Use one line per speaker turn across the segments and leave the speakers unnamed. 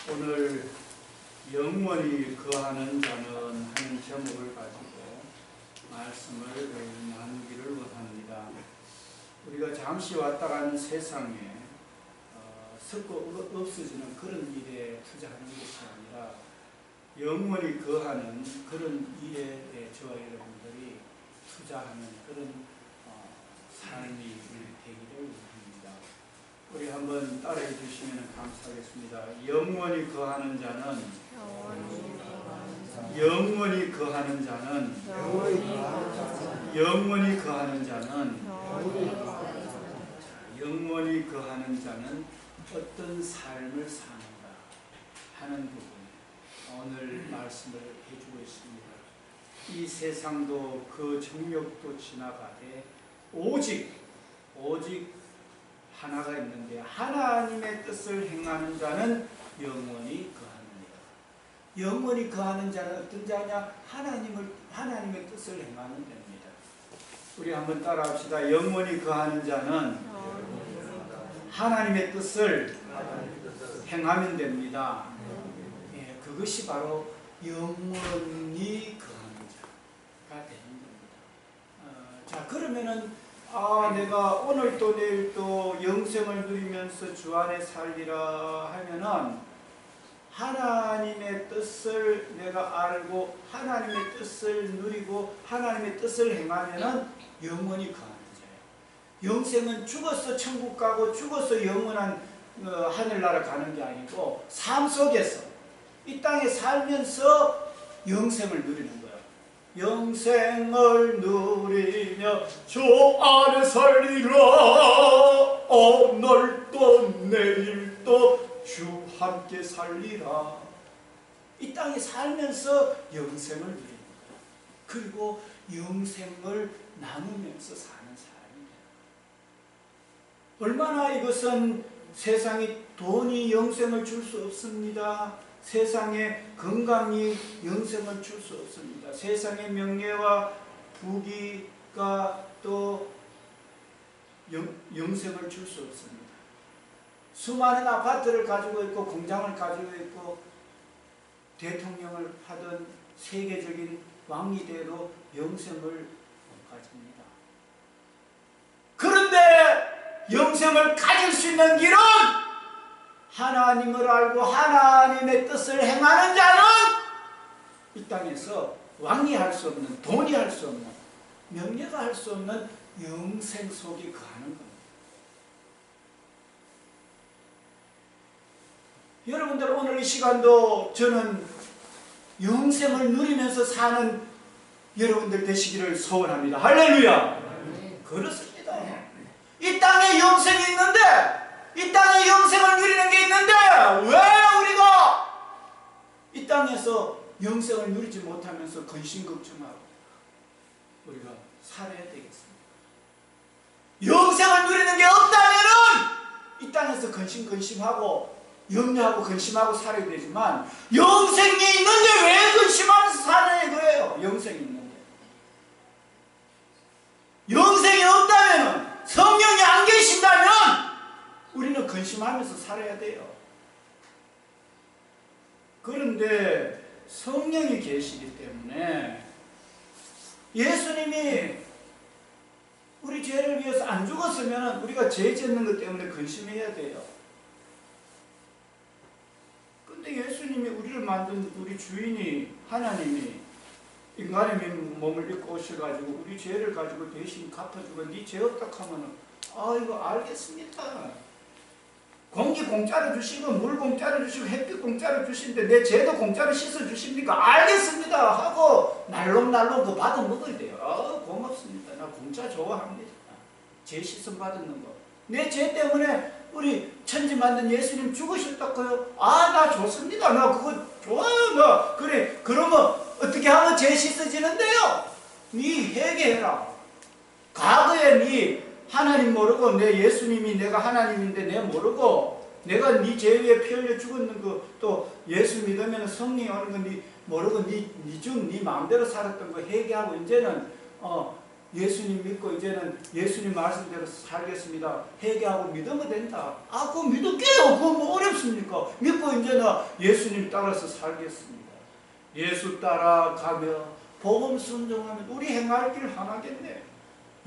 오늘 영원히 거하는 자는 하는 제목을 가지고 말씀을 나누기를 원합니다. 우리가 잠시 왔다 가는 세상에 썩고 없어지는 그런 일에 투자하는 것이 아니라 영원히 거하는 그런 일에 저와 여러분들이 투자하는 그런 삶이 되기를 원합니다. 우리 한번 따라해 주시면 감사하겠습니다. 영원히 거하는 자는 영원히 거하는 자는 영원히 거하는 자는 영원히 거하는 자는 어떤 삶을 사는가 하는 부분 오늘 말씀을 해주고 있습니다. 이 세상도 그 정욕도 지나가되 오직 하나가 있는데 하나님의 뜻을 행하는 자는 영원히 거하느니라. 영원히 거하는 자는 어떤 자냐? 하나님의 뜻을 행하는 자입니다. 우리 한번 따라합시다. 영원히 거하는 자는 하나님의 뜻을 행하면 됩니다. 예, 그것이 바로 영원히 거하는 자가 되는 겁니다. 자, 그러면은 내가 오늘 또 내일 또 영생을 누리면서 주 안에 살리라 하면은 하나님의 뜻을 내가 알고 하나님의 뜻을 누리고 하나님의 뜻을 행하면은 영원히 거하는 자예요. 영생은 죽어서 천국 가고 죽어서 영원한 하늘나라 가는 게 아니고 삶 속에서 이 땅에 살면서 영생을 누리는 거예요. 영생을 누리며 주 안에 살리라. 오늘도 내일도 주 함께 살리라. 이 땅에 살면서 영생을 누리는 거예요. 그리고 영생을 나누면서 사는 삶입니다. 얼마나 이것은 세상에 돈이 영생을 줄 수 없습니다. 세상에 건강이 영생을 줄 수 없습니다. 세상의 명예와 부귀가 또 영생을 줄 수 없습니다. 수많은 아파트를 가지고 있고 공장을 가지고 있고 대통령을 하던 세계적인 왕이 돼도 영생을 못 가집니다. 그런데 영생을 가질 수 있는 길은 하나님을 알고 하나님의 뜻을 행하는 자는 이 땅에서 왕이 할 수 없는, 돈이 할 수 없는, 명예가 할 수 없는 영생 속에 거하는 겁니다. 여러분들 오늘 이 시간도 저는 영생을 누리면서 사는 여러분들 되시기를 소원합니다. 할렐루야! 그렇습니다. 이 땅에 영생이 있는데 이 땅에 영생을 누리는 게 있는데 왜 우리가 이 땅에서 영생을 누리지 못하면서 근심걱정하고 우리가 살아야 되겠습니다. 영생을 누리는 게 없다면은 이 땅에서 근심하고 염려하고 근심하고 살아야 되지만 영생이 있는데 왜 근심하면서 살아야 거예요? 영생이 있는데. 영생이 없다면은 성령이 안 계신다면 우리는 근심하면서 살아야 돼요. 그런데 성령이 계시기 때문에 예수님이 우리 죄를 위해서 안 죽었으면 우리가 죄 짓는 것 때문에 근심해야 돼요. 근데 예수님이 우리를 만든 우리 주인이 하나님이 인간의 몸을 입고 오셔가지고 우리 죄를 가지고 대신 갚아주고 네 죄 없다 하면은 이거 알겠습니다. 공기 공짜로 주시고 물 공짜로 주시고 햇빛 공짜로 주시는데 내 죄도 공짜로 씻어주십니까? 알겠습니다 하고 날롱날롱 그거 받아 먹어야 돼요. 고맙습니다. 나 공짜 좋아합니다. 죄 씻음 받는 거. 내 죄 때문에 우리 천지 만든 예수님 죽으셨다고요? 나 좋습니다. 나 그거 좋아요. 나 그래. 그러면 어떻게 하면 죄 씻어지는데요? 네 회개해라. 과거에 네 하나님 모르고 내 예수님이 내가 하나님인데 내 모르고 내가 네 죄 위에 피 흘려 죽었는 거 또 예수 믿으면 성령이 오는 거 네 모르고 네 마음대로 살았던 거 회개하고 이제는 예수님 믿고 이제는 예수님 말씀대로 살겠습니다. 회개하고 믿으면 된다. 아, 그거 믿을게요. 그거 뭐 어렵습니까? 믿고 이제는 예수님 따라서 살겠습니다. 예수 따라가며 복음 순종하면 우리 행할 길 하나겠네.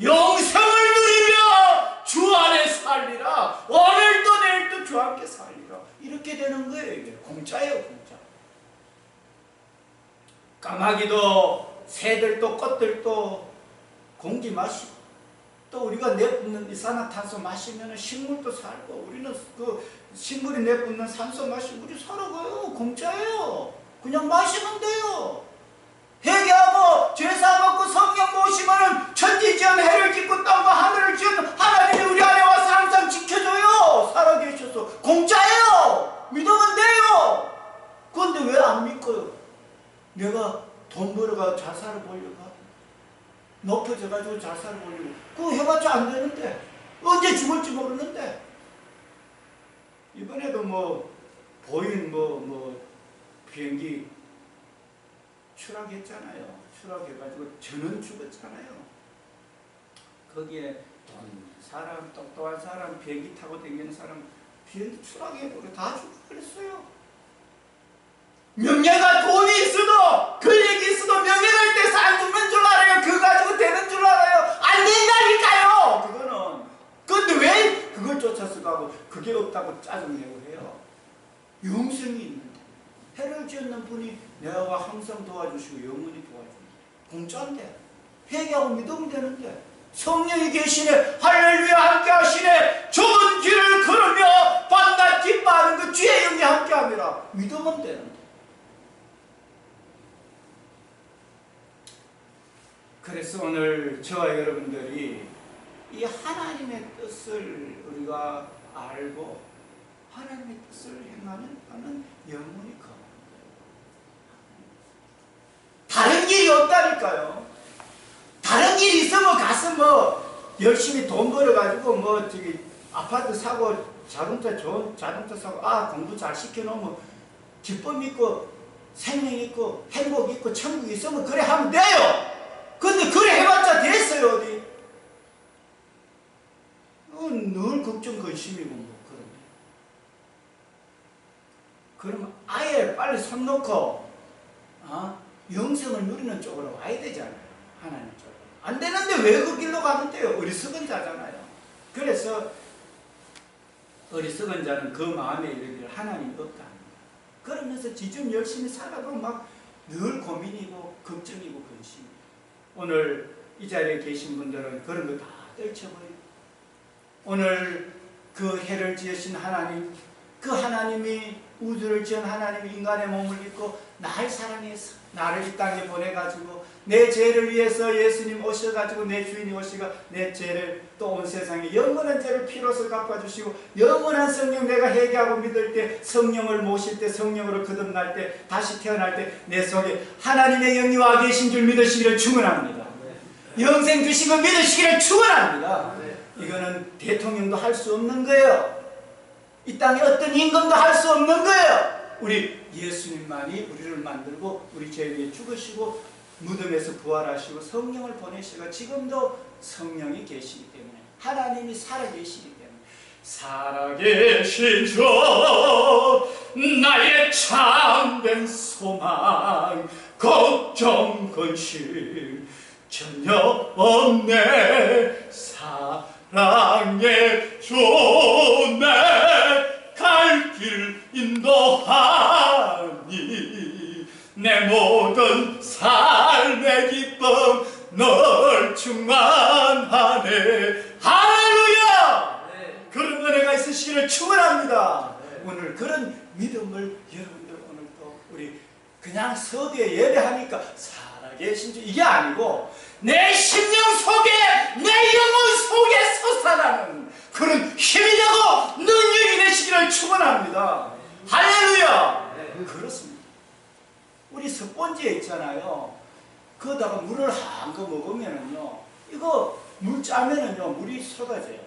영생을 누리며 주 안에 살리라. 오늘도 내일도 주 함께 살리라. 이렇게 되는 거예요. 이게 공짜예요, 공짜. 까마귀도 새들도 꽃들도 공기 마시고 또 우리가 내뿜는 이산화탄소 마시면 식물도 살고 우리는 그 식물이 내뿜는 산소 마시고 우리 살아가요. 공짜예요. 그냥 마시면 돼요. 회개하고 죄사하고 성령 모시면 천지지은 해를 짓고 땅과 하늘을 지은 하나님이 우리 안에 와서 항상 지켜줘요. 살아계셔서 공짜예요. 믿으면 돼요. 그런데 왜 안 믿고요? 내가 돈 벌어가 자살을 보려고 높아져가지고 자살을 보려고 그거 해봤자 안 되는데 언제 죽을지 모르는데 이번에도 뭐 보인 비행기 추락했잖아요. 추락해가지고 저는 죽었잖아요. 거기에 사람, 똑똑한 사람, 비행기 타고 다니는 사람 비행기 추락해버려 다 죽어버렸어요. 명예가 돈이 있어도 권력이 있어도 명예를 떼서 안 죽는 줄 알아요. 그거 가지고 되는 줄 알아요. 안 된다니까요. 그거는. 그런데 왜 그걸 쫓아서 가고 그게 없다고 짜증내고 해요. 영생이 있는데 해를 지었는 분이 내가 항상 도와주시고 영원히 도와줍니다. 공짜인데 회개하고 믿으면 되는데 성령이 계시네. 할렐루야 함께 하시네. 좁은 길을 걸으며 밤낮 기뻐하는 그 주의 영이 함께 함이라. 믿으면 되는데. 그래서 오늘 저와 여러분들이 이 하나님의 뜻을 우리가 알고 하나님의 뜻을 행하는 영혼이 거. 다른 길이 없다니까요. 다른 길이 있으면 가서 뭐 열심히 돈 벌어가지고 뭐 저기 아파트 사고 자동차 좋은 자동차 사고 공부 잘 시켜놓으면 기쁨 있고 생명 있고 행복 있고 천국 있으면 그래 하면 돼요. 근데 그래 해봤자 됐어요 어디? 늘 걱정 근심이고 뭐 그런데 그러면 아예 빨리 손 놓고 영생을 누리는 쪽으로 와야 되잖아요. 하나님 쪽으로. 안 되는데 왜 그 길로 가는데요? 어리석은 자잖아요. 그래서 어리석은 자는 그 마음에 이르기를 하나님이 없다. 그러면서 지금 열심히 살아도 막 늘 고민이고 걱정이고 근심이고. 오늘 이 자리에 계신 분들은 그런 거 다 떨쳐버리고 오늘 그 해를 지으신 하나님, 그 하나님이 우주를 지은 하나님이 인간의 몸을 입고 날 사랑해서 나를 이 땅에 보내가지고 내 죄를 위해서 예수님 오셔가지고 내 주인이 오시가 내 죄를 또 온 세상에 영원한 죄를 피로써 갚아주시고 영원한 성령 내가 회개하고 믿을 때 성령을 모실 때 성령으로 거듭날 때 다시 태어날 때 내 속에 하나님의 영이 와 계신 줄 믿으시기를 축원합니다. 영생 주신 걸 믿으시기를 축원합니다. 이거는 대통령도 할 수 없는 거예요. 이 땅에 어떤 임금도 할 수 없는 거예요. 우리 예수님만이 우리를 만들고 우리 죄 위에 죽으시고 무덤에서 부활하시고 성령을 보내시고 지금도 성령이 계시기 때문에 하나님이 살아계시기 때문에 살아계신 주 나의 참된 소망 걱정 근심 전혀 없네 사랑의 주 내 갈 길 인도하니 내 모든 삶의 기쁨 널 충만하네. 할렐루야! 네. 그런 은혜가 있으시기를 축원합니다. 네. 오늘 그런 믿음을 여러분들 오늘 또 우리 그냥 서두에 예배하니까 살아계신 주 이게 아니고 내 심령 속에 내 영혼 속에 솟아나는 그런 힘이 되고 능력이 되시기를 축원합니다. 할렐루야! 네. 그렇습니다. 우리 스펀지에 있잖아요. 거기다가 물을 한거 먹으면은요, 이거 물 짜면은요, 물이 쏟아져요.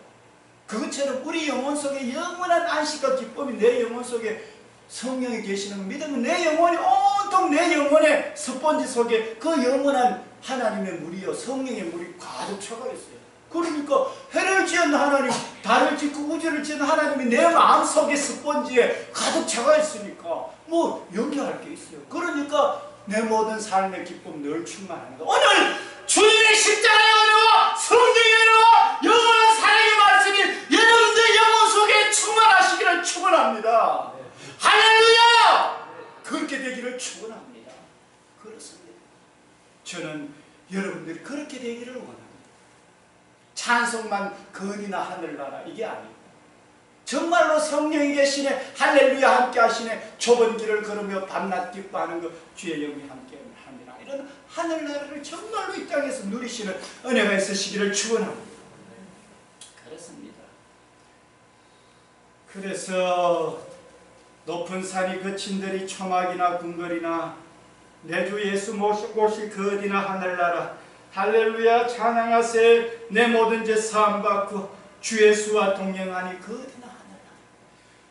그것처럼 우리 영혼 속에 영원한 안식과 기쁨이 내 영혼 속에 성령이 계시는 거 믿으면 내 영혼이 온통 내 영혼의 스펀지 속에 그 영원한 하나님의 물이요 성령의 물이 가득 차가 있어요. 그러니까 해를 지은 하나님, 달을 짓고 우주를 지은 하나님이 내 마음속에 스펀지에 가득 차가 있으니까 뭐 연기할 게 있어요. 그러니까 내 모든 삶의 기쁨 늘 충만합니다. 오늘 주님의 십자가의 은혜와 성령의 은혜와 영원한 사랑의 말씀이 여러분들 영혼 속에 충만하시기를 축원합니다. 할렐루야! 그렇게 되기를 축원합니다. 그렇습니다. 저는 여러분들이 그렇게 되기를 원합니다. 찬송만 거니나 하늘나라 이게 아니고 정말로 성령이 계시네, 할렐루야 함께 하시네, 좁은 길을 걸으며 밤낮 기뻐하는 것 주의 영이 함께 합니다. 이런 하늘나라를 정말로 이 땅에서 누리시는 은혜가 있으시기를 축원합니다. 그렇습니다. 그래서 높은 산이 그친들이 초막이나 궁궐이나 내 주 예수 모실 그 어디나 하늘나라 할렐루야 찬양하세 내 모든 죄 사함받고 주 예수와 동행하니 그 어디나 하늘나라.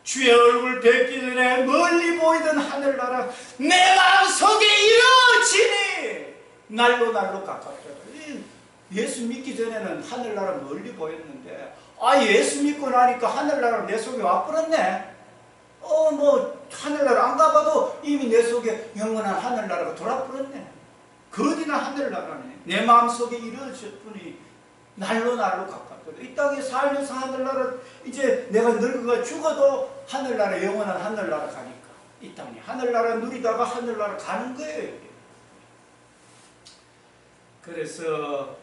주의 얼굴 뵙기 전에 멀리 보이던 하늘나라 내 마음속에 이루어지니 날로 가깝더라. 예수 믿기 전에는 하늘나라 멀리 보였는데 예수 믿고 나니까 하늘나라 내 속에 와버렸네. 뭐 하늘나라 안 가봐도 이미 내 속에 영원한 하늘나라가 돌아버렸네. 그 어디나 하늘나라네. 내 마음속에 이루어졌더니 날로 가깝더라. 이 땅에 살면서 하늘나라 이제 내가 늙어가 죽어도 하늘나라 영원한 하늘나라 가니까 이 땅에 하늘나라 누리다가 하늘나라 가는 거예요. 그래서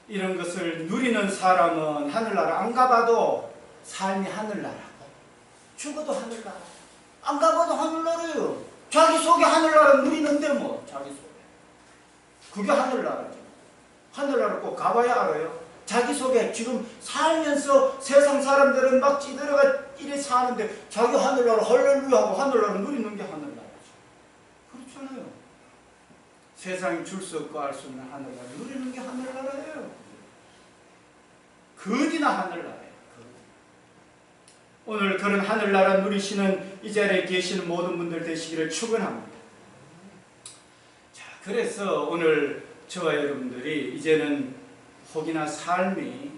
이런 것을 누리는 사람은 하늘나라 안 가봐도 삶이 하늘나라고 죽어도 하늘나라 안 가봐도 하늘나라예요. 자기 속에 하늘나라 누리는데 뭐 자기 속에 그게 하늘나라죠. 하늘나라 꼭 가봐야 알아요. 자기 속에 지금 살면서 세상 사람들은 막 찌들어가 이래 사는데 자기 하늘나라 할렐루야 하고 하늘나라 누리는 게 하늘나라죠. 그렇잖아요. 세상이 줄 수 없고 알 수 없는 하늘나라 누리는 게 하늘나라예요. 그 어디나 하늘나라예요. 오늘 그런 하늘나라 누리시는 이 자리에 계시는 모든 분들 되시기를 축원합니다. 자, 그래서 오늘 저와 여러분들이 이제는 혹이나 삶이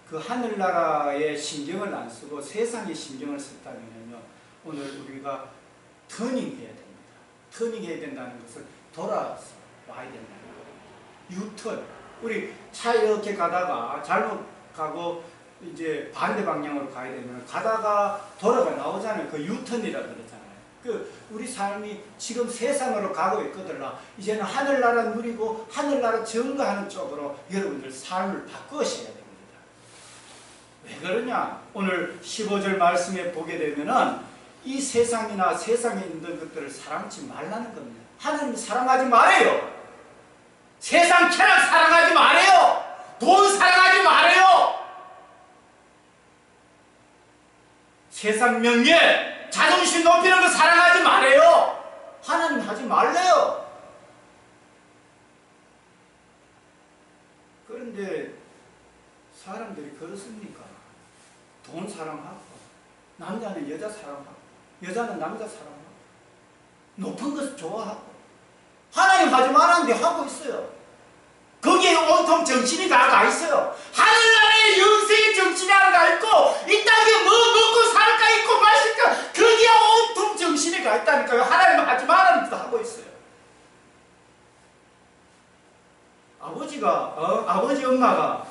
그 하늘나라의 신경을 안 쓰고 세상의 신경을 썼다면요, 오늘 우리가 터닝해야 됩니다. 터닝해야 된다는 것을 돌아서 와야 된다는 거예요. 유턴. 우리 차 이렇게 가다가 잘못 가고 이제 반대 방향으로 가야 되면 가다가 돌아가 나오잖아요. 그 유턴이라 그러잖아요. 그 우리 삶이 지금 세상으로 가고 있거든요. 이제는 하늘나라 누리고 하늘나라 증거하는 쪽으로 여러분들 삶을 바꾸셔야 됩니다. 왜 그러냐? 오늘 15절 말씀에 보게 되면은 이 세상이나 세상에 있는 것들을 사랑하지 말라는 겁니다. 하나님 사랑하지 말아요. 세상 쾌락 사랑하지 말아요. 돈 사랑하지 말아요. 세상 명예, 자존심 높이는 거 사랑하지 말아요. 하나님 하지 말래요. 그런데 사람들이 그렇습니까? 돈 사랑하고, 남자는 여자 사랑하고, 여자는 남자 사랑하고, 높은 것을 좋아하고, 하나님 하지 말았는데 하고 있어요. 거기에 온통 정신이 다 가 있어요. 하늘나라에 영생의 정신이 하나 가 있고, 이 땅에 뭐 먹고 살까 있고 마실까, 거기에 온통 정신이 가 있다니까요. 하나님 하지 말았는데도 하고 있어요. 아버지 엄마가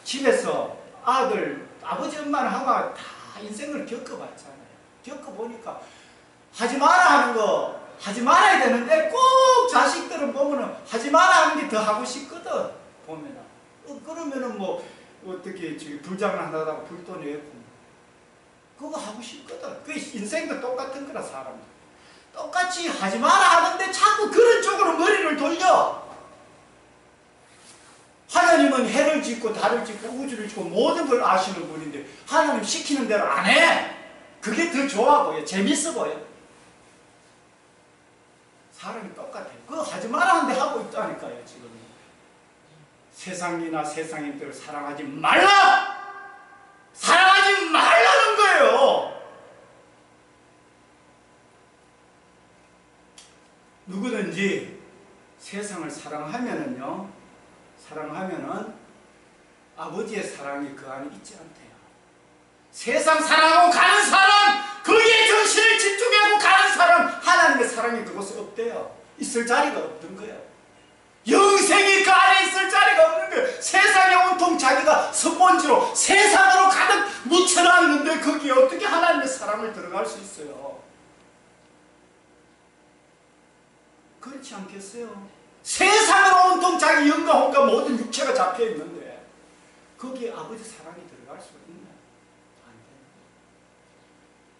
집에서 아버지 엄마는 하고 다 인생을 겪어봤잖아요. 겪어보니까 하지 마라 하는 거 하지 말아야 되는데 꼭 자식들은 보면은 하지 마라 하는 게 더 하고 싶거든. 보면은 그러면은 뭐 어떻게 불장난 하다가 불도 내고 그거 하고 싶거든. 그 인생도 똑같은 거라. 사람들 똑같이 하지 마라 하는데 자꾸 그런 쪽으로 머리를 돌려. 하나님은 해를 짓고 달을 짓고 우주를 짓고 모든 걸 아시는 분인데 하나님 시키는 대로 안 해. 그게 더 좋아 보여. 재밌어 보여. 사람이 똑같아요. 그거 하지 마라 하는데 하고 있다니까요. 지금 세상이나 세상인들을 사랑하지 말라! 사랑하지 말라는 거예요. 누구든지 세상을 사랑하면은요, 사랑하면은 아버지의 사랑이 그 안에 있지 않대요. 세상 사랑하고 가는 사람, 거기에 정신을 집중하고 가는 사람, 하나님의 사랑이 그곳에 없대요. 있을 자리가 없던 거예요. 영생이 그 안에 있을 자리가 없는 거예요. 세상에 온통 자기가 스폰지로 세상으로 가득 묻혀놨는데 거기에 어떻게 하나님의 사랑을 들어갈 수 있어요? 그렇지 않겠어요? 세상으로 온통 자기 영과 혼과 모든 육체가 잡혀있는데 거기에 아버지 사랑이 들어갈 수 있나요?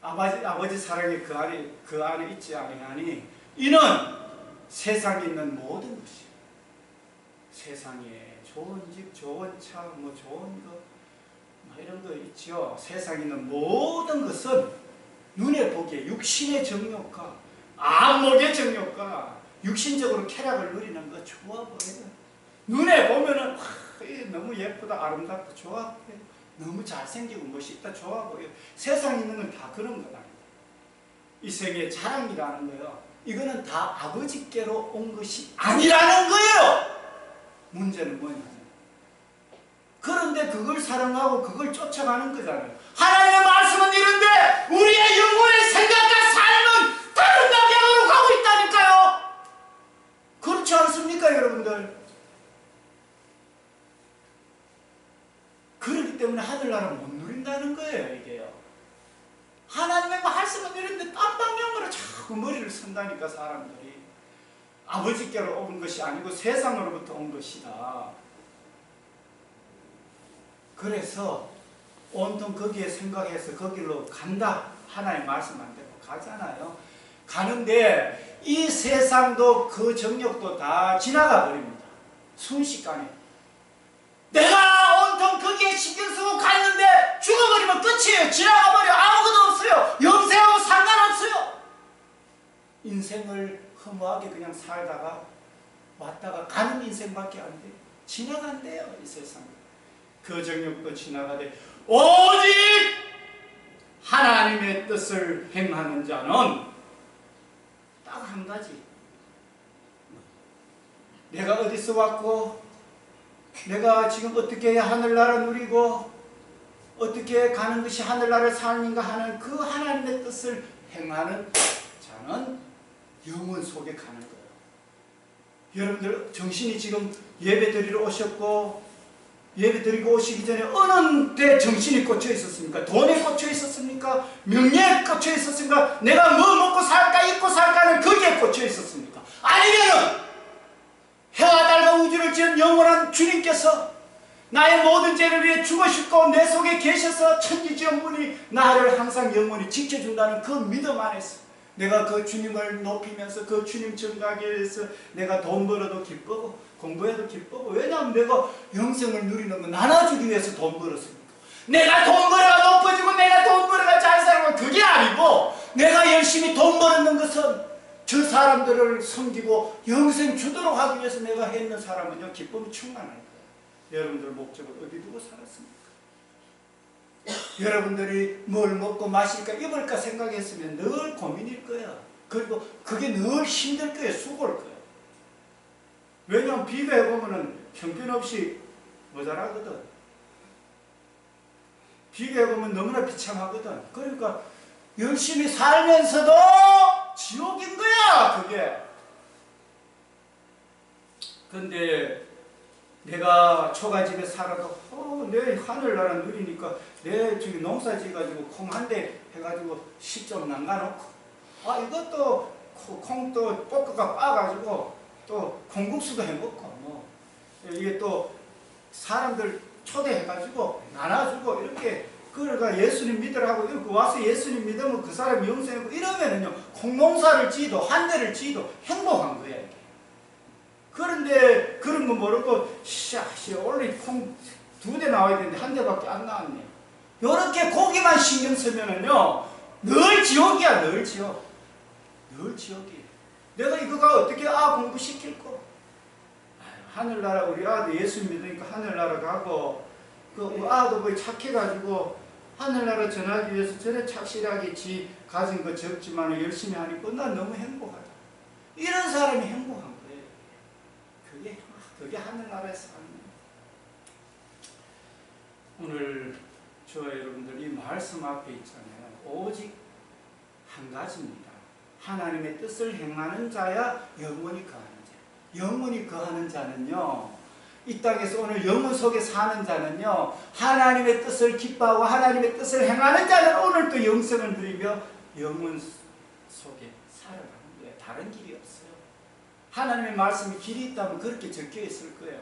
안 돼요. 아버지 사랑이 그 안에 있지 아니하니 이는 세상에 있는 모든 것이, 세상에 좋은 집, 좋은 차, 뭐 좋은 거, 뭐 이런 거 있지요. 세상에 있는 모든 것은 눈에 보기에 육신의 정욕과 안목의 정욕과 육신적으로 쾌락을 누리는 거 좋아 보여요. 눈에 보면은 너무 예쁘다, 아름답다, 좋아 보여요. 너무 잘생기고 멋있다, 좋아 보여요. 세상에 있는 건 다 그런 거다. 이 세계의 자랑이라는 거예요. 이거는 다 아버지께로 온 것이 아니라는 거예요. 문제는 뭐냐? 그런데 그걸 사랑하고 그걸 쫓아가는 거잖아요. 하나님의 말씀은 이런데 우리의 영혼의 생각과 삶은 다른 방향으로 가고 있다니까요. 그렇지 않습니까, 여러분들? 그렇기 때문에 하늘나라 못 누린다는 거예요, 이게요. 하나님의 말씀은 이런데 딴 방향으로 자꾸 머리를 쓴다니까, 사람들이. 아버지께로 온 것이 아니고 세상으로부터 온 것이다. 그래서 온통 거기에 생각해서 거기로 간다. 하나님 말씀 안 되고 가잖아요. 가는데 이 세상도 그 정욕도 다 지나가 버립니다. 순식간에. 내가 온통 거기에 신경 쓰고 갔는데 죽어버리면 끝이에요. 지나가 버려. 아무것도 없어요. 영생하고 상관없어요. 인생을 허무하게 그냥 살다가 왔다가 가는 인생밖에 안 돼요. 지나간대요, 이 세상. 그 정욕도 지나가되 오직 하나님의 뜻을 행하는 자는 딱 한 가지. 내가 어디서 왔고 내가 지금 어떻게 해야 하늘나라 누리고 어떻게 가는 것이 하늘나라의 삶인가 하는 그 하나님의 뜻을 행하는 자는 영원 속에 가는 거예요. 여러분들 정신이 지금 예배 드리러 오셨고 예배 드리고 오시기 전에 어느 데 정신이 꽂혀 있었습니까? 돈에 꽂혀 있었습니까? 명예에 꽂혀 있었습니까? 내가 뭐 먹고 살까 입고 살까는 거기에 꽂혀 있었습니까? 아니면은 해와 달과 우주를 지은 영원한 주님께서 나의 모든 죄를 위해 죽으셨고 내 속에 계셔서 천지지원분이 나를 항상 영원히 지켜준다는 그 믿음 안에서 내가 그 주님을 높이면서 그 주님 증가하기 위해서 내가 돈 벌어도 기쁘고 공부해도 기쁘고, 왜냐하면 내가 영생을 누리는 건 나눠주기 위해서 돈 벌었으니까. 내가 돈 벌어가 높아지고 내가 돈 벌어가 잘 살고 그게 아니고 내가 열심히 돈 벌었는 것은 저 사람들을 섬기고 영생 주도록 하기 위해서 내가 했는 사람은요 기쁨이 충만할 거예요. 여러분들 목적을 어디 두고 살았습니까? 여러분들이 뭘 먹고 마실까 입을까 생각했으면 늘 고민일 거예요. 그리고 그게 늘 힘들 거예요. 수고할 거예요. 왜냐하면 비교해보면 형편없이 모자라거든. 비교해보면 너무나 비참하거든. 그러니까 열심히 살면서도 지옥인 거야, 그게. 근데 내가 초가집에 살아도 내 하늘나라 누리니까 내 저기 농사 지어가지고 콩 한 대 해가지고 10점 남가놓고 이것도 콩도 볶아가 빻아가지고 또 콩국수도 해먹고 뭐 이게 또 사람들 초대해가지고 나눠주고 이렇게 그러니까 예수님 믿으라고 이렇게 와서 예수님 믿으면 그 사람이 영생하고 이러면은요 콩농사를 지어도 한 대를 지어도 행복한 거예요. 그런데 그런 거 모르고 원래 콩 2대 나와야 되는데 한 대밖에 안 나왔네. 요렇게 고기만 신경 쓰면은요 늘 지옥이야. 늘 지옥. 늘 지옥이에요. 내가 이거가 어떻게 공부시킬 거? 하늘나라 우리 아들 예수 믿으니까 하늘나라 가고 그 아도 거의 착해가지고 하늘나라 전하기 위해서 저래 착실하게 지 가진 거 적지만 열심히 하니까 난 너무 행복하다. 이런 사람이 행복한 거예요. 그게 하늘나라의 삶입니다. 오늘 저와 여러분들 이 말씀 앞에 있잖아요. 오직 한 가지입니다. 하나님의 뜻을 행하는 자야 영원히 거하는 자. 영원히 거하는 자는요, 이 땅에서 오늘 영혼 속에 사는 자는요, 하나님의 뜻을 기뻐하고 하나님의 뜻을 행하는 자는 오늘 또 영생을 누리며 영혼 속에 살아가는 거예요. 다른 길이 없어요. 하나님의 말씀이 길이 있다면 그렇게 적혀 있을 거예요.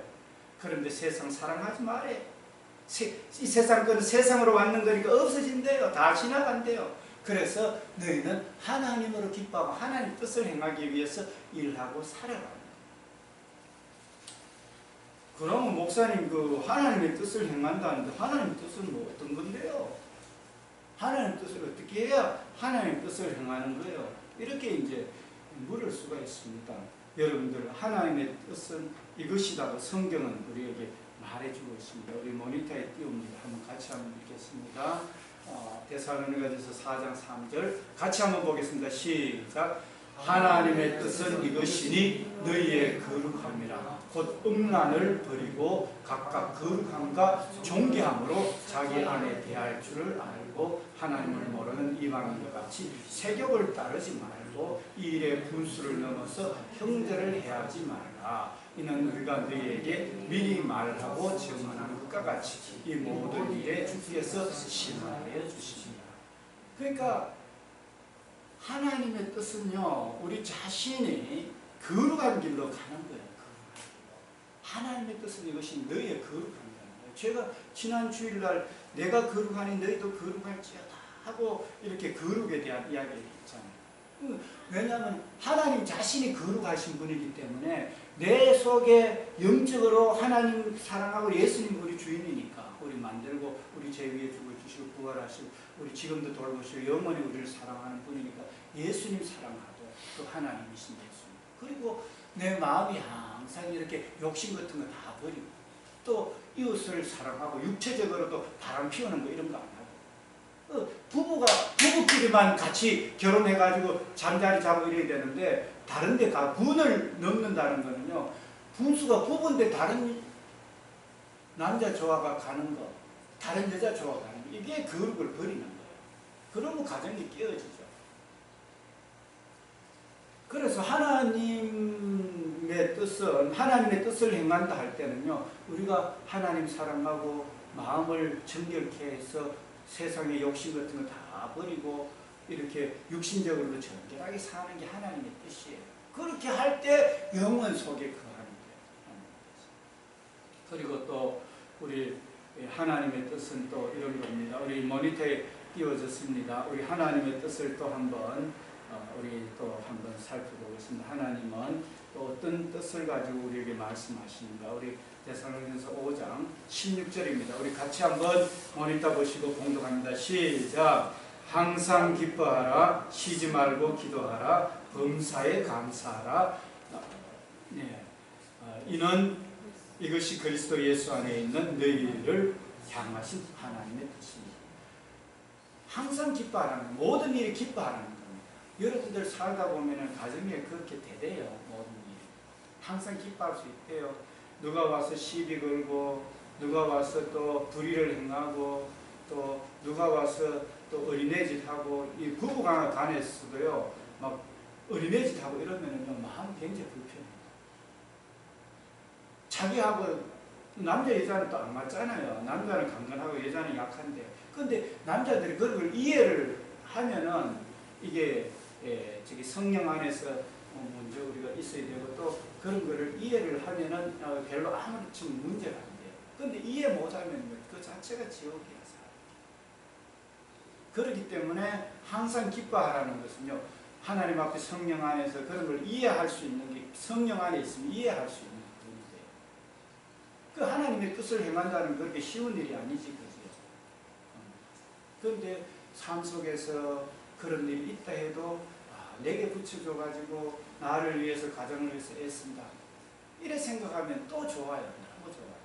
그런데 세상 사랑하지 말아요. 이 세상 거는 세상으로 왔는 거니까 없어진대요. 다 지나간대요. 그래서 너희는 하나님으로 기뻐하고 하나님 뜻을 행하기 위해서 일하고 살아가는 거예요. 그러면 목사님 그 하나님의 뜻을 행한다는데 하나님의 뜻은 뭐 어떤 건데요? 하나님의 뜻을 어떻게 해야 하나님의 뜻을 행하는 거예요? 이렇게 이제 물을 수가 있습니다. 여러분들 하나님의 뜻은 이것이라고 성경은 우리에게 말해주고 있습니다. 우리 모니터에 띄웁니다. 한번 같이 한번 읽겠습니다. 데살로니가전서 4장 3절 같이 한번 보겠습니다. 시작. 하나님의 뜻은 이것이니 너희의 거룩함이라 곧 음란을 버리고 각각 거룩함과 존귀함으로 자기 안에 대할 줄을 알고 하나님을 모르는 이방인과 같이 세욕을 따르지 말고 이 일의 분수를 넘어서 형제를 해하지 말라. 이는 우리가 너희에게 미리 말하고 증언하는 것과 같이 이 모든 일에 주께서 심하여 주십니다. 그러니까 하나님의 뜻은요, 우리 자신이 거룩한 길로 가는 거예요. 하나님의 뜻은 이것이 너희의 거룩함이라는 거예요. 제가 지난 주일날 내가 거룩하니 너희도 거룩할지어다 하고 이렇게 거룩에 대한 이야기를 했잖아요. 왜냐하면 하나님 자신이 거룩하신 분이기 때문에 내 속에 영적으로 하나님 사랑하고 예수님 우리 주인이니까 우리 만들고 우리 죄 위에 죽어주시고 부활하시고 우리 지금도 돌보시고 영원히 우리를 사랑하는 분이니까 예수님 사랑하고 또 하나님이신 예수님, 그리고 내 마음이 항상 이렇게 욕심 같은 거 다 버리고 또 이웃을 사랑하고 육체적으로도 바람 피우는 거 이런 거 안 하고 부부끼리만 같이 결혼해가지고 잠자리 자고 이래야 되는데 다른 데 가 분을 넘는다는 거는요, 분수가 부부인데 다른 남자 좋아가 가는 거, 다른 여자 좋아가 가는 거, 이게 거룩을 버리는 거예요. 그러면 가정이 깨어지죠. 그래서 하나님의 뜻을 행한다 할 때는요, 우리가 하나님 사랑하고 마음을 정결케 해서 세상의 욕심 같은 거 다 버리고 이렇게 육신적으로도 정결하게 사는 게 하나님의 뜻이에요. 그렇게 할 때 영혼 속에 거하는 거예요. 그리고 또 우리 하나님의 뜻은 또 이런 겁니다. 우리 모니터에 띄워졌습니다. 우리 하나님의 뜻을 또 한번 살펴보겠습니다. 하나님은 또 어떤 뜻을 가지고 우리에게 말씀하십니까? 우리 데살로니가전서 5장 16절입니다. 우리 같이 한번 모니터 보시고 공독합니다. 시작. 항상 기뻐하라, 쉬지 말고 기도하라, 범사에 감사하라. 이는 이것이 그리스도 예수 안에 있는 너희를 향하신 하나님의 뜻입니다. 항상 기뻐하라는, 모든 일이 기뻐하라는 겁니다. 여러분들 살다 보면 가정에 그렇게 되대요. 모든 일이 항상 기뻐할 수 있대요. 누가 와서 시비 걸고, 누가 와서 또 불의를 행하고, 또 누가 와서 또 어린애짓 하고, 이 부부가 간에서도요 막 어린애짓 하고 이러면은요 마음 굉장히 불편해요. 자기하고 남자 여자는 또 안 맞잖아요. 남자는 강건하고 여자는 약한데, 근데 남자들이 그런 걸 이해를 하면은 이게 저기 성령 안에서 먼저 우리가 있어야 되고, 또 그런 거를 이해를 하면은 별로 아무렇지 문제가 안 돼요. 근데 이해 못하면 그 자체가 지옥이야. 그렇기 때문에 항상 기뻐하라는 것은요, 하나님 앞에 성령 안에서 그런 걸 이해할 수 있는 게, 성령 안에 있으면 이해할 수 있는 부분이 돼요. 그 하나님의 뜻을 행한다는 그렇게 쉬운 일이 아니지, 그죠? 그런데 삶 속에서 그런 일이 있다 해도 내게 붙여줘가지고 나를 위해서, 가정을 위해서 애쓴다, 이래 생각하면 또 좋아요. 너무 좋아요.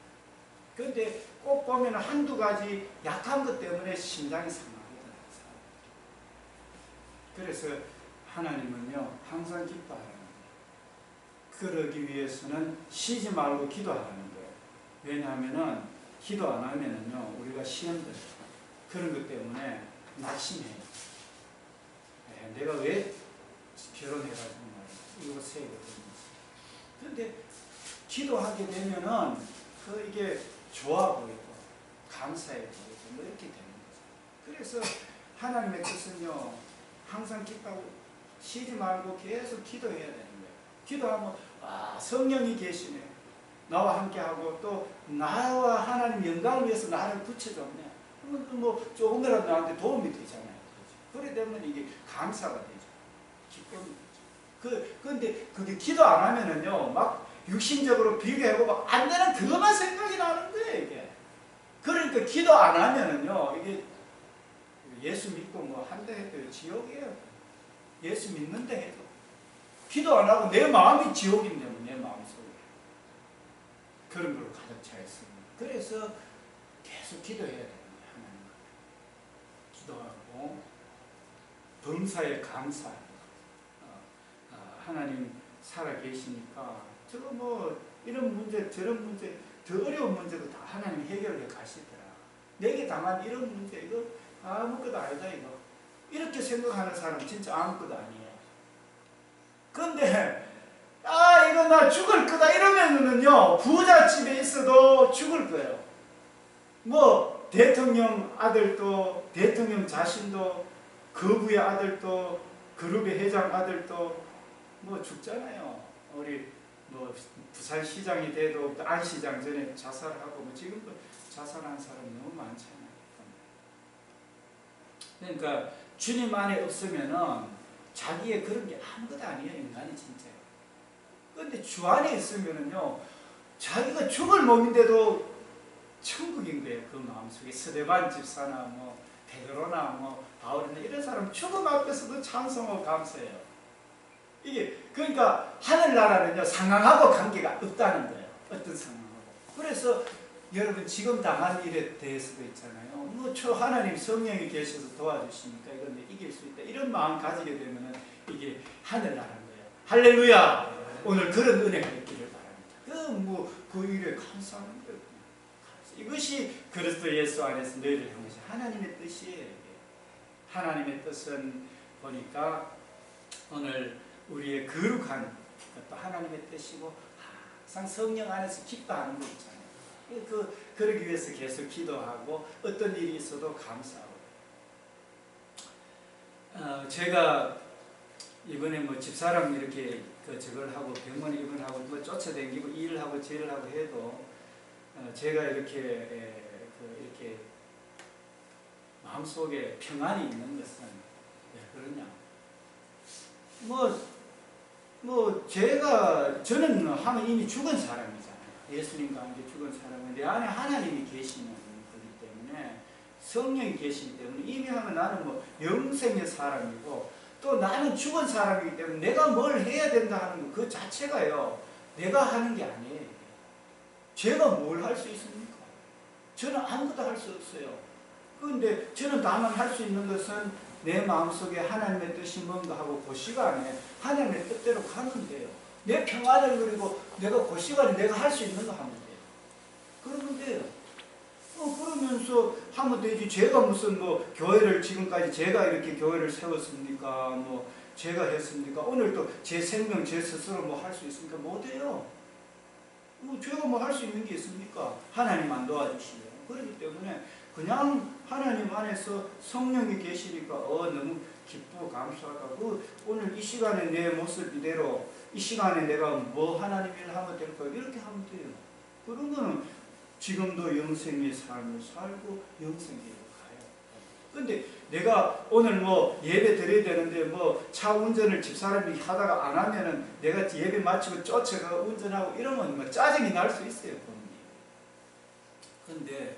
그런데 꼭 보면 한두 가지 약한 것 때문에 심장이 상하거든요. 그래서 하나님은요 항상 기뻐하라는 거예요. 그러기 위해서는 쉬지 말고 기도하는 거예요. 왜냐하면은 기도 안 하면은요 우리가 시험들 그런 것 때문에 낙심해요. 내가 왜 결혼해가지고 말이야 이거 세거든요. 그런데 기도하게 되면은 이게 좋아 보이고 감사해 보이고 뭐 이렇게 되는 거죠. 그래서 하나님의 뜻은요 항상 기도하고 쉬지 말고 계속 기도해야 되는 거예요. 기도하면 성령이 계시네. 나와 함께하고 또 나와 하나님 영광을 위해서 나를 붙여줬네. 그러면 뭐 조금이라도 나한테 도움이 되잖아요. 그렇게 되면 이게 감사가 되죠. 기쁨이 되죠. 그런데 그게 기도 안 하면은요 막 육신적으로 비교하고 막 안 되는 그것만 생각이 나는 거예요 이게. 그러니까 기도 안 하면은요 이게 예수 믿고 뭐 한다 해도 지옥이에요. 예수 믿는다 해도 기도 안 하고 내 마음이 지옥인데 뭐 내 마음속에 그런 걸로 가득 차 있습니다. 그래서 계속 기도해야 돼요. 기도하고 범사에 감사하고 하나님 살아계시니까 저거 뭐 이런 문제 저런 문제 더 어려운 문제도 다 하나님 해결해 가시더라. 내게 당한 이런 문제 이거 아무것도 아니다 이거. 이렇게 생각하는 사람 진짜 아무것도 아니에요. 그런데 이거 나 죽을 거다 이러면은요 부잣집에 있어도 죽을 거예요. 뭐 대통령 아들도 대통령 자신도 거부의 아들도 그룹의 회장 아들도 뭐 죽잖아요. 우리 뭐 부산시장이 돼도 안시장 전에 자살하고 뭐 지금도 자살한 사람 너무 많잖아요. 그러니까 주님 안에 없으면은 자기의 그런 게 아무것도 아니에요. 인간이 진짜요. 그런데 주 안에 있으면은요 자기가 죽을 몸인데도 천국인 거예요. 그 마음속에 스데반 집사나 뭐 베드로나 뭐 바울이나 이런 사람 죽음 앞에서도 찬송하고 감사해요. 이게 그러니까 하늘나라는요 상황하고 관계가 없다는 거예요. 어떤 상황하고. 그래서 여러분 지금 당한 일에 대해서도 있잖아요. 뭐 저 하나님 성령이 계셔서 도와주시니까 이건 이길 수 있다. 이런 마음 가지게 되면은 이게 하늘나라인 거예요. 할렐루야. 오늘 그런 은혜가 있기를 바랍니다. 그 일에 감사하는 거예요. 이것이 그리스도 예수 안에서 너희를 향해서 하나님의 뜻이에요. 하나님의 뜻은 보니까 오늘 우리의 거룩한 것도 하나님의 뜻이고 항상 성령 안에서 기뻐하는 거 있잖아요. 그러기 위해서 계속 기도하고 어떤 일이 있어도 감사하고. 제가 이번에 뭐 집사람 이렇게 저걸 하고 병원에 입원하고 뭐 쫓아다니고 일을 하고 저를 하고 해도 제가 이렇게 마음속에 평안이 있는 것은 왜 그러냐? 저는 하면 이미 죽은 사람이잖아요. 예수님과 함께 죽은 사람은 내 안에 하나님이 계시는 거기 때문에 성령이 계시기 때문에 이미 하면 나는 뭐 영생의 사람이고 또 나는 죽은 사람이기 때문에 내가 뭘 해야 된다 하는 거 그 자체가요 내가 하는 게 아니에요. 제가 뭘 할 수 있습니까? 저는 아무것도 할 수 없어요. 그런데 저는 다만 할 수 있는 것은 내 마음속에 하나님의 뜻이 뭔가 하고 그 시간에 하나님의 뜻대로 가면 돼요. 내 평안을 누리고 내가 그 시간에 내가 할 수 있는 거 하면 돼요. 그러면 돼요. 그러면서 하면 되지. 제가 무슨 뭐 교회를 지금까지 제가 이렇게 교회를 세웠습니까? 뭐 제가 했습니까? 오늘 또 제 생명 제 스스로 뭐 할 수 있습니까? 못해요. 제가 뭐 할 수 있는 게 있습니까? 하나님만 도와주시면. 그렇기 때문에 그냥 하나님 안에서 성령이 계시니까 너무 기쁘고 감사하다고 오늘 이 시간에 내 모습 이대로 이 시간에 내가 뭐 하나님 일을 하면 될까 이렇게 하면 돼요. 그런 거는 지금도 영생의 삶을 살고 영생계로 가요. 근데 내가 오늘 뭐 예배 드려야 되는데 뭐 차 운전을 집사람이 하다가 안 하면은 내가 예배 마치고 쫓아가 운전하고 이러면 뭐 짜증이 날 수 있어요. 근데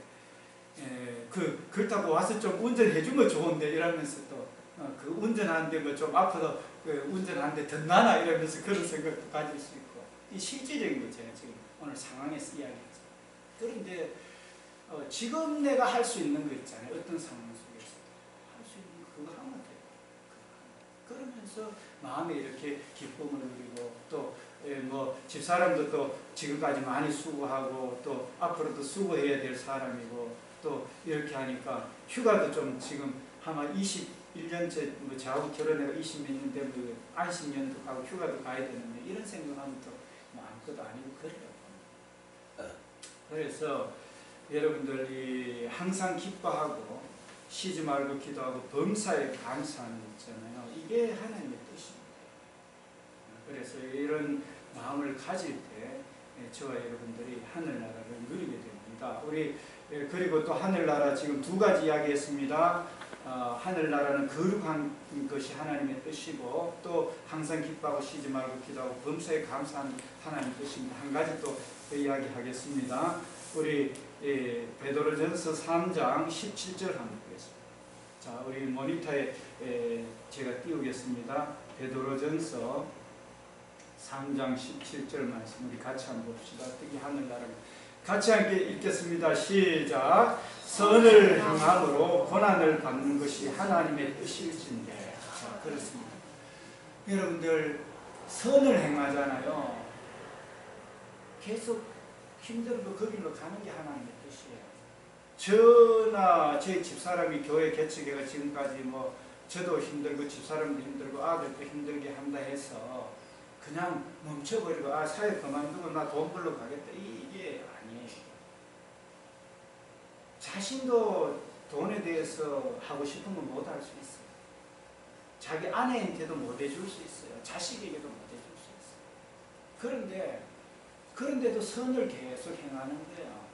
그렇다고 와서 좀 운전해주면 좋은데 이러면서 또 그 운전하는데 뭐 좀 아파도 운전하는데 덧나나 이러면서 그런 생각도 가질 수 있고 이 실질적인 거 제가 지금 오늘 상황에서 이야기했죠. 그런데 지금 내가 할 수 있는 거 있잖아요. 어떤 상황 속에서 할 수 있는 거 그거 하면 돼요. 그러면서 마음에 이렇게 기쁨을 누리고 또 뭐 집사람도 또 지금까지 많이 수고하고 또 앞으로도 수고해야 될 사람이고 또 이렇게 하니까 휴가도 좀 지금 아마 21년째 뭐 저하고 결혼해가 20몇 년 되면 안식년도 가고 휴가도 가야 되는데 이런 생각하면 또 뭐 아무것도 아니고 그래요. 그래서 여러분들이 항상 기뻐하고 쉬지 말고 기도하고 범사에 감사하는 거 있잖아요. 이게 하나님의 뜻입니다. 그래서 이런 마음을 가질 때 저와 여러분들이 하늘나라를 누리게 됩니다. 우리 그리고 또 하늘나라 지금 두 가지 이야기했습니다. 하늘나라는 거룩한 것이 하나님의 뜻이고 또 항상 기뻐하고 쉬지 말고 기도하고 범사에 감사하는 하나님의 뜻입니다. 한 가지 또 이야기하겠습니다. 우리 베드로전서 3장 17절 한번 보겠습니다. 자, 우리 모니터에 제가 띄우겠습니다. 베드로전서 3장 17절 말씀 우리 같이 한번 봅시다. 특히 하늘나라 같이 함께 읽겠습니다. 시작. 선을 행함으로 고난을 받는 것이 하나님의 뜻일진데. 자, 그렇습니다. 여러분들 선을 행하잖아요. 계속 힘들어도 그 길로 가는 게 하나님의 뜻이에요. 저나 제 집사람이 교회 개척해가 지금까지 뭐 저도 힘들고 집사람도 힘들고 아들도 힘들게 한다 해서 그냥 멈춰버리고 사회 그만두고 나 돈 벌러 가겠다 이게 아니에요. 자신도 돈에 대해서 하고 싶은 건 못 할 수 있어요. 자기 아내한테도 못 해줄 수 있어요. 자식에게도 못 해줄 수 있어요. 그런데도 선을 계속 행하는 거예요.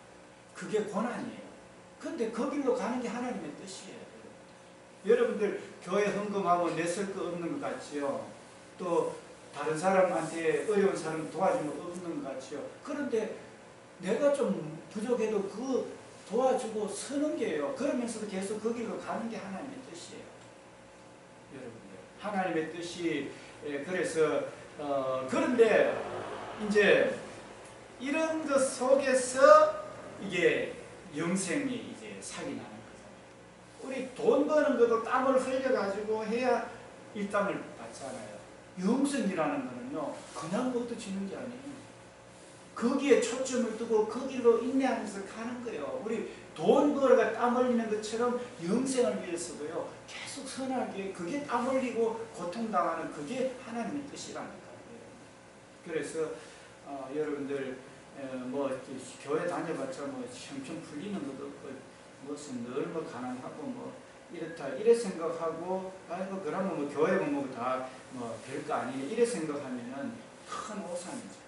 그게 고난이에요. 그런데 그 길로 가는 게 하나님의 뜻이에요. 여러분들 교회 헌금하고 내쓸 거 없는 것 같지요. 또 다른 사람한테 어려운 사람 도와주면 없는 것 같지요. 그런데 내가 좀 부족해도 그 도와주고 서는 게요. 그러면서도 계속 그 길로 가는 게 하나님의 뜻이에요. 여러분들 하나님의 뜻이 그래서 그런데 이제 이런 것 속에서 이게 영생이 이제 사기 나는 거잖아요. 우리 돈 버는 것도 땀을 흘려가지고 해야 일당을 받잖아요. 영생이라는 거는요, 그냥 얻어지는 게 아니에요. 거기에 초점을 두고 그 길로 인내하면서 가는 거예요. 우리 돈 벌어가 땀 흘리는 것처럼 영생을 위해서도요, 계속 선하게 그게 땀 흘리고 고통당하는 그게 하나님의 뜻이라니까요. 그래서 여러분들 뭐 교회 다녀봤자 뭐 형편 풀리는 것도 없고 무슨 늘 뭐 가난하고 뭐 이렇다 이래 생각하고 아이고 그러면 뭐 교회는 뭐 다 뭐 별거 아니네 이래 생각하면은 큰 오산이죠.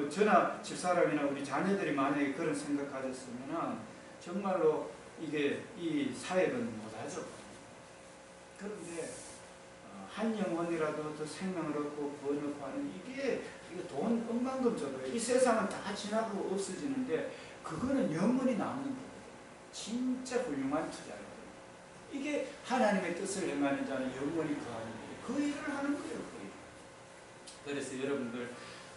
저나 집사람이나 우리 자녀들이 만약에 그런 생각 가졌으면은 정말로 이게 이 사역은 못하죠. 그런데 한 영혼이라도 더 생명을 얻고 번역하고 하는 이게 돈 억만금 줘도 이 세상은 다 지나고 없어지는데 그거는 영원히 남는 거거든요. 진짜 훌륭한 투자예요. 이게 하나님의 뜻을 행하는 자는 영원히 거하는 거예요. 그 일을 하는 거예요. 그 일. 그래서 여러분들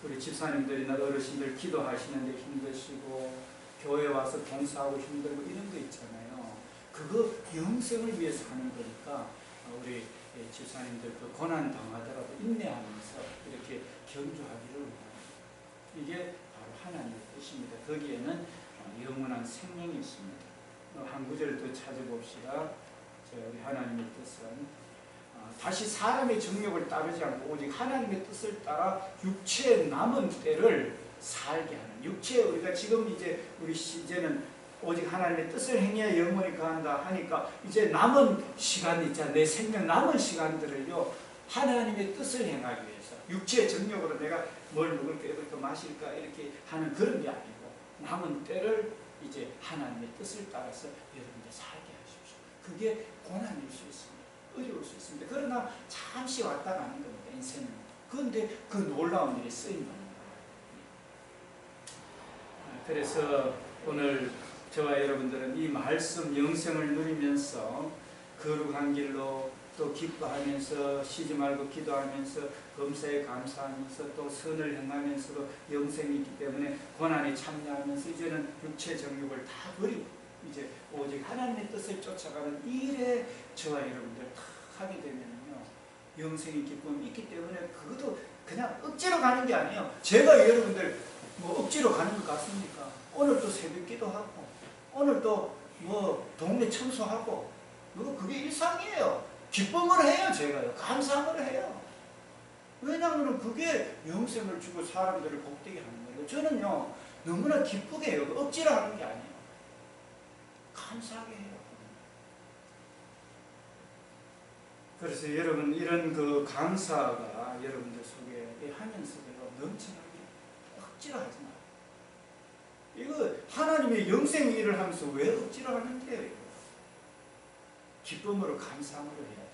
우리 집사님들이나 어르신들 기도하시는데 힘드시고 교회 와서 봉사하고 힘들고 이런 거 있잖아요. 그거 영생을 위해서 하는 거니까 우리 집사님들 그 고난 당하더라도 인내하면서 이렇게 견주하기를 원합니다. 이게 바로 하나님의 뜻입니다. 거기에는 영원한 생명이 있습니다. 한 구절 더 찾아봅시다. 우리 하나님의 뜻은 다시 사람의 정욕을 따르지 않고 오직 하나님의 뜻을 따라 육체의 남은 때를 살게 하는 육체 우리가 지금 이제 우리 이제는 오직 하나님의 뜻을 행해야 영원히 거한다 하니까 이제 남은 시간 있잖아. 내 생명 남은 시간들을요 하나님의 뜻을 행하기 위해서 육체의 정욕으로 내가 뭘 먹을까 입을까 마실까 이렇게 하는 그런 게 아니고 남은 때를 이제 하나님의 뜻을 따라서 여러분들 살게 하십시오. 그게 고난일 수 있습니다. 어려울 수 있습니다. 그러나 잠시 왔다 가는 겁니다. 인생은. 그런데 그 놀라운 일이 쓰임 겁니다. 그래서 오늘 저와 여러분들은 이 말씀 영생을 누리면서 거룩한 길로 또 기뻐하면서 쉬지 말고 기도하면서 범사에 감사하면서 또 선을 행하면서도 영생이 있기 때문에 고난에 참여하면서 이제는 육체 정욕을 다 버리고 이제 오직 하나님의 뜻을 쫓아가는 일에 저와 여러분들 다 하게 되면요 영생의 기쁨이 있기 때문에 그것도 그냥 그냥 억지로 가는 게 아니에요. 제가 여러분들 뭐 억지로 가는 것 같습니까? 오늘 또 새벽 기도하고 오늘 또 뭐 동네 청소하고 뭐 그게 일상이에요. 기쁨으로 해요. 제가요. 감사함으로 해요. 왜냐하면 그게 영생을 주고 사람들을 복되게 하는 거예요. 저는요 너무나 기쁘게 해요. 억지로 하는 게 아니에요. 감사하게 해요. 그래서 여러분 이런 그 감사가 여러분들 속에 이 한영 속에도 넘쳐나게 억지로 하지 마요. 이거 하나님의 영생 일을 하면서 왜 억지로 하는데요? 이거? 기쁨으로 감사함으로 해야 돼요.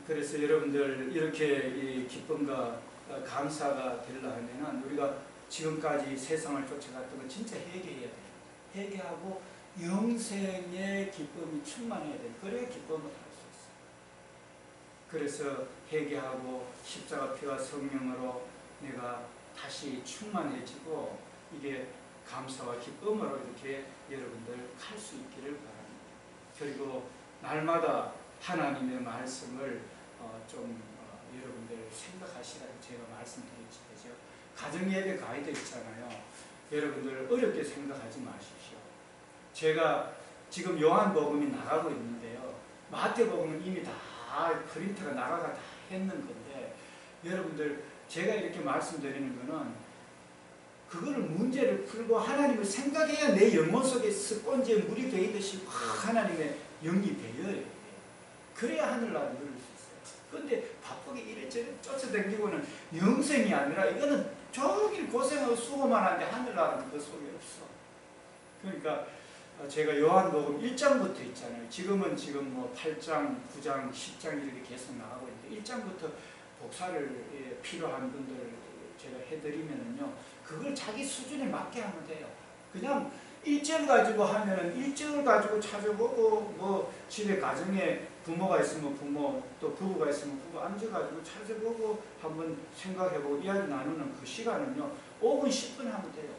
그래서 여러분들 이렇게 이 기쁨과 감사가 되려 하면은 우리가 지금까지 세상을 쫓아갔던 거 진짜 회개해야 돼요. 회개하고 영생의 기쁨이 충만해야 돼요. 그래야 기쁨을 할 수 있어요. 그래서 회개하고 십자가 피와 성령으로 내가 다시 충만해지고 이게 감사와 기쁨으로 이렇게 여러분들 갈 수 있기를 바랍니다. 그리고 날마다 하나님의 말씀을 여러분들 생각하시라고 제가 말씀드리죠. 가정예배 가이드 있잖아요. 여러분들 어렵게 생각하지 마십시오. 제가 지금 요한복음이 나가고 있는데요. 마태복음은 이미 다 프린트가 나가가 다 했는 건데 여러분들 제가 이렇게 말씀드리는 거는 그거를 문제를 풀고 하나님을 생각해야 내 영혼 속에 스펀지에 물이 배이듯이 확 하나님의 영이 배여요. 그래야 하늘나라 누릴 수 있어요. 그런데 바쁘게 이래저래 쫓아다니고는 영생이 아니라 이거는 종일 고생하고 수고만 하는데 하늘나라는 그 속에 없어. 그러니까 제가 요한복음 1장부터 있잖아요. 지금 뭐 8장, 9장, 10장 이렇게 계속 나가고 있는데 1장부터 복사를 필요한 분들 제가 해드리면은요. 그걸 자기 수준에 맞게 하면 돼요. 그냥 1절 가지고 하면은 1절 가지고 찾아보고 뭐 집에 가정에 부모가 있으면 부모 또 부부가 있으면 부부 앉아가지고 찾아보고 한번 생각해보고 이야기 나누는 그 시간은요. 5분, 10분 하면 돼요.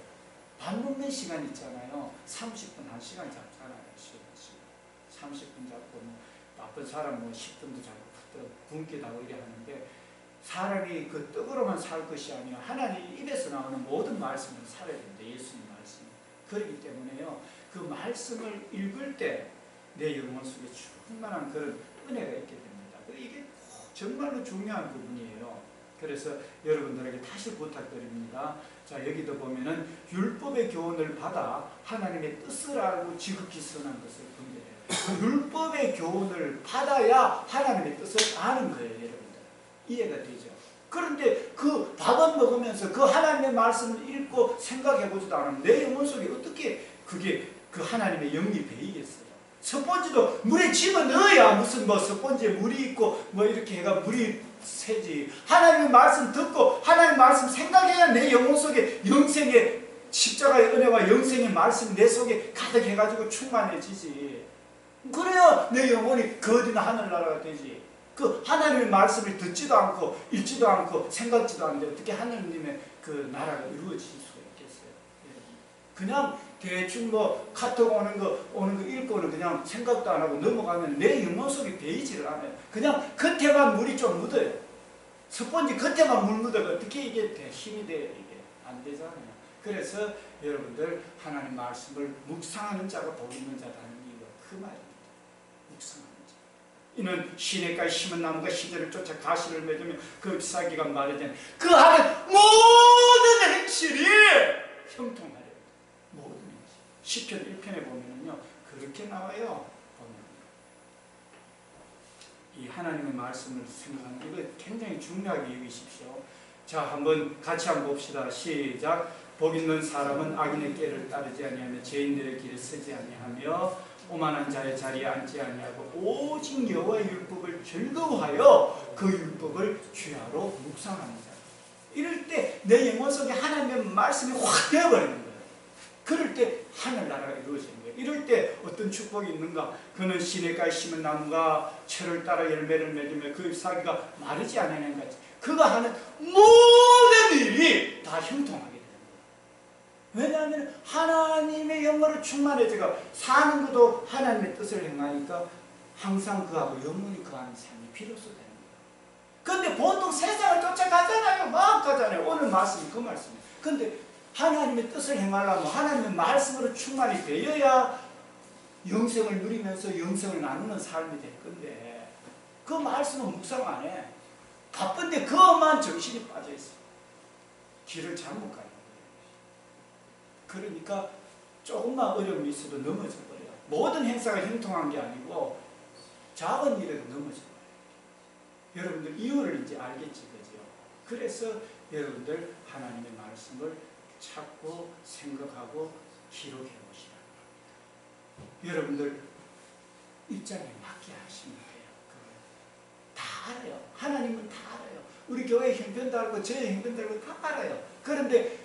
밥 먹는 시간 있잖아요. 30분, 1시간 잡잖아요. 30분 잡고 뭐 바쁜 사람 뭐 10분도 잡고 굶기도 하고 이래 하는데 사람이 그 떡으로만 살 것이 아니라 하나님 입에서 나오는 모든 말씀을 살아야 됩니다. 예수님 말씀. 그렇기 때문에요. 그 말씀을 읽을 때 내 영혼 속에 충만한 그런 은혜가 있게 됩니다. 이게 정말로 중요한 부분이에요. 그래서 여러분들에게 다시 부탁드립니다. 자, 여기도 보면은 율법의 교훈을 받아 하나님의 뜻을 알고 지극히 선한 것을 분별해요. 그 율법의 교훈을 받아야 하나님의 뜻을 아는 거예요, 여러분들. 이해가 되죠? 그런데 그 밥은 먹으면서 그 하나님의 말씀을 읽고 생각해보지도 않으면 내 영혼 속에 어떻게 그게 그 하나님의 영이 배이겠어요? 스펀지도 물에 집어넣어야 무슨 뭐 스펀지에 물이 있고 뭐 이렇게 해가 물이 새지. 하나님의 말씀 듣고 하나님의 말씀 생각해야 내 영혼 속에 영생의 십자가의 은혜와 영생의 말씀이 내 속에 가득해가지고 충만해지지. 그래야 내 영혼이 거대한 하늘나라가 되지. 그 하나님의 말씀을 듣지도 않고 읽지도 않고 생각지도 않는데 어떻게 하나님의 그 나라가 이루어질 수가 있겠어요? 그냥 대충 뭐 카톡 오는 거 읽고는 그냥 생각도 안 하고 넘어가면 내 영혼 속에 배이지를 않아요. 그냥 겉에만 물이 좀 묻어요. 스펀지 겉에만 물 묻어가 어떻게 이게 힘이 돼요? 이게 안 되잖아요. 그래서 여러분들 하나님 말씀을 묵상하는 자가 복 있는 자라는 이유가 그 말입니다. 묵상하는 자. 이는 시냇가에 심은 나무가 시대를 쫓아 가시를 맺으며 그 잎사귀가 마르잖아요. 그 하는 모든 행실이 형통하려. 모든 행실. 시편 1편에 보면은요 그렇게 나와요. 보면 이 하나님의 말씀을 생각하는 이거 굉장히 중요하게 여기십시오. 자, 한번 같이 한번 봅시다. 시작. 복 있는 사람은 악인의 꾀를 따르지 아니하며 죄인들의 길을 서지 아니하며 오만한 자의 자리에 앉지 아니하고 오직 여호와의 율법을 즐거워하여 그 율법을 주야로 묵상하는 자. 이럴 때 내 영혼 속에 하나님의 말씀이 확 되어버리는 거예요. 그럴 때 하늘나라가 이루어지는 거예요. 이럴 때 어떤 축복이 있는가? 그는 시냇가에 심은 나무가 철을 따라 열매를 맺으며 그 잎사귀가 마르지 않는 것 같이 그가 하는 모든 일이 다 형통하게 되는 거예요. 왜냐하면 하나님의 영광을 충만해지고 사는 것도 하나님의 뜻을 행하니까 항상 그하고 영원히 그하는 삶이 비로소 되는 거예요. 그런데 보통 가잖아요. 막 가잖아요. 오늘 말씀이 그 말씀이에요. 근데 하나님의 뜻을 행하려면 하나님의 말씀으로 충만이 되어야 영생을 누리면서 영생을 나누는 삶이 될 건데 그 말씀은 묵상 안 해. 바쁜데 그것만 정신이 빠져있어. 길을 잘못 가는 거예요. 그러니까 조금만 어려움이 있어도 넘어져 버려요. 모든 행사가 형통한 게 아니고 작은 일에도 넘어져 버려요. 여러분들 이유를 이제 알겠지, 그죠? 그래서 여러분들 하나님의 말씀을 찾고 생각하고 기록해 보시라. 여러분들 입장에 맞게 하시면 돼요. 다 알아요. 하나님은 다 알아요. 우리 교회 형편도 알고 저의 형편도 알고 다 알아요. 그런데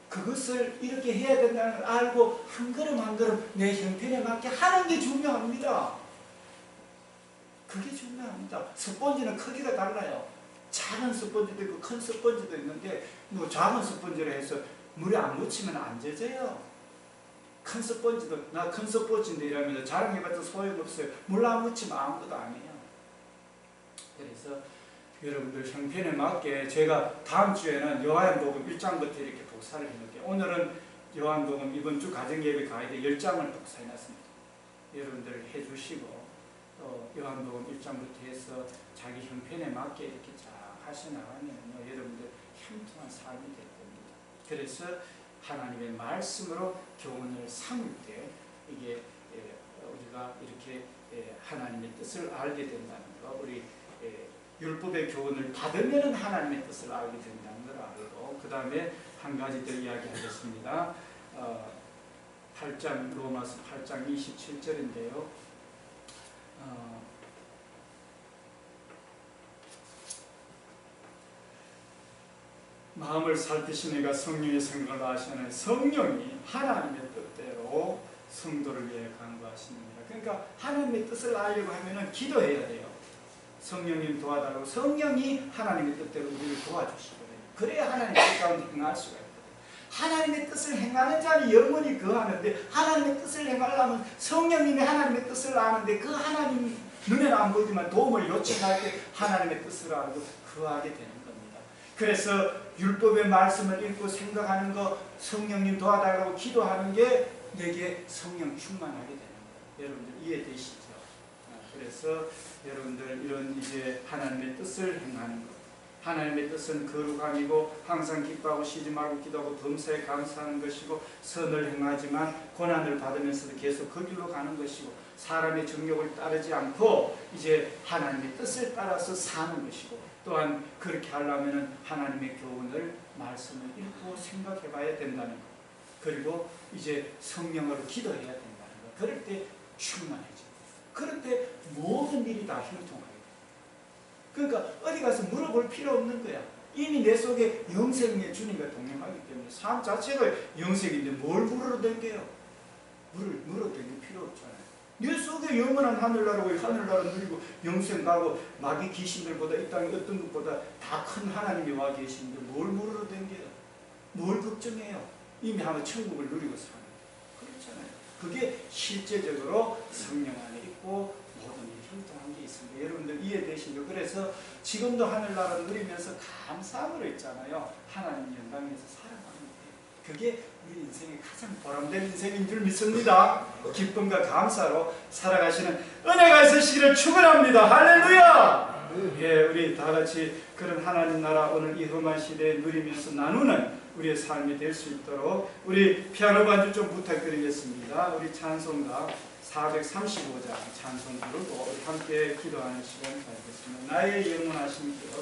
그것을 이렇게 해야 된다는 걸 알고 한 걸음 한 걸음 내 형편에 맞게 하는 게 중요합니다. 그게 중요합니다. 스펀지는 크기가 달라요. 작은 스펀지도 있고 큰 스펀지도 있는데 뭐 작은 스펀지로 해서 물에 안 묻히면 안 젖어요. 큰 스펀지도 나 큰 스펀지인데 이러면 자랑해봤자 소용없어요. 물 안 묻히면 아무것도 아니에요. 그래서 여러분들 형편에 맞게 제가 다음 주에는 요한복음 1장부터 이렇게 독사를 해놓을게요. 오늘은 요한복음 이번 주 가정예배 가이드 10장을 독사해놨습니다. 여러분들 해주시고 요한복음 1장부터 해서 자기 형편에 맞게 이렇게 쫙 하셔나가면 여러분들 형통한 삶이 될 겁니다. 그래서 하나님의 말씀으로 교훈을 삼을 때 이게 우리가 이렇게 하나님의 뜻을 알게 된다는 거, 우리 율법의 교훈을 받으면 하나님의 뜻을 알게 된다는 걸 알고, 그 다음에 한 가지 더 이야기하겠습니다. 8장 로마서 8장 27절인데요. 마음을 살피신 이가 성령의 생각을 아시나요? 성령이 하나님의 뜻대로 성도를 위해 간구하십니다. 그러니까 하나님의 뜻을 알려고 하면 기도해야 돼요. 성령님 도와달라고. 성령이 하나님의 뜻대로 우리를 도와주시거든요. 그래야 하나님의 뜻 가운데 행할 수가 있거든요. 하나님의 뜻을 행하는 자는 영원히 거하는데 하나님의 뜻을 행하려면 성령님이 하나님의 뜻을 아는데 그 하나님 눈에는 안 보이지만 도움을 요청할 때 하나님의 뜻을 알고 거하게 되는 겁니다. 그래서 율법의 말씀을 읽고 생각하는 거, 성령님 도와달라고 기도하는 게 내게 성령 충만하게 되는 거예요. 여러분들 이해되시죠? 그래서 여러분들 이런 이제 하나님의 뜻을 행하는 것, 하나님의 뜻은 거룩함이고 항상 기뻐하고 쉬지 말고 기도하고 범사에 감사하는 것이고, 선을 행하지만 고난을 받으면서도 계속 그 길로 가는 것이고, 사람의 정욕을 따르지 않고 이제 하나님의 뜻을 따라서 사는 것이고, 또한 그렇게 하려면 하나님의 교훈을 말씀을 읽고 생각해 봐야 된다는 것, 그리고 이제 성령으로 기도해야 된다는 것. 그럴 때 충만해져. 그럴 때 모든 일이 다 형통하게 돼. 그러니까 어디 가서 물어볼 필요 없는 거야. 이미 내 속에 영생의 주님과 동행하기 때문에 삶 자체가 영생인데 뭘 물으러 댕겨요? 물으러 댕길 필요 없잖아요. 내 속에 영원한 하늘나라고 하늘나라 누리고 영생 가고 마귀 귀신들보다 이 땅에 어떤 것보다 다 큰 하나님이 와 계시는데 뭘 물으러 댕겨요? 뭘 걱정해요? 이미 하면 천국을 누리고 사는 거예요. 그렇잖아요. 그게 실제적으로 성령 안에 있고 모든 일이 형통한 게 있습니다. 여러분들 이해되시죠? 그래서 지금도 하늘나라 누리면서 감사함으로 있잖아요. 하나님 영광에서 살아가는 거예요. 그게 우리 인생의 가장 보람된 인생인 줄 믿습니다. 기쁨과 감사로 살아가시는 은혜가 있으시기를 축원합니다. 할렐루야! 예, 우리 다 같이 그런 하나님 나라 오늘 이 험한 시대에 누리면서 나누는 우리의 삶이 될 수 있도록 우리 피아노 반주 좀 부탁드리겠습니다. 우리 찬송가 435장 찬송 부르고 함께 기도하는 시간 가지겠습니다. 나의 영원하신 기도.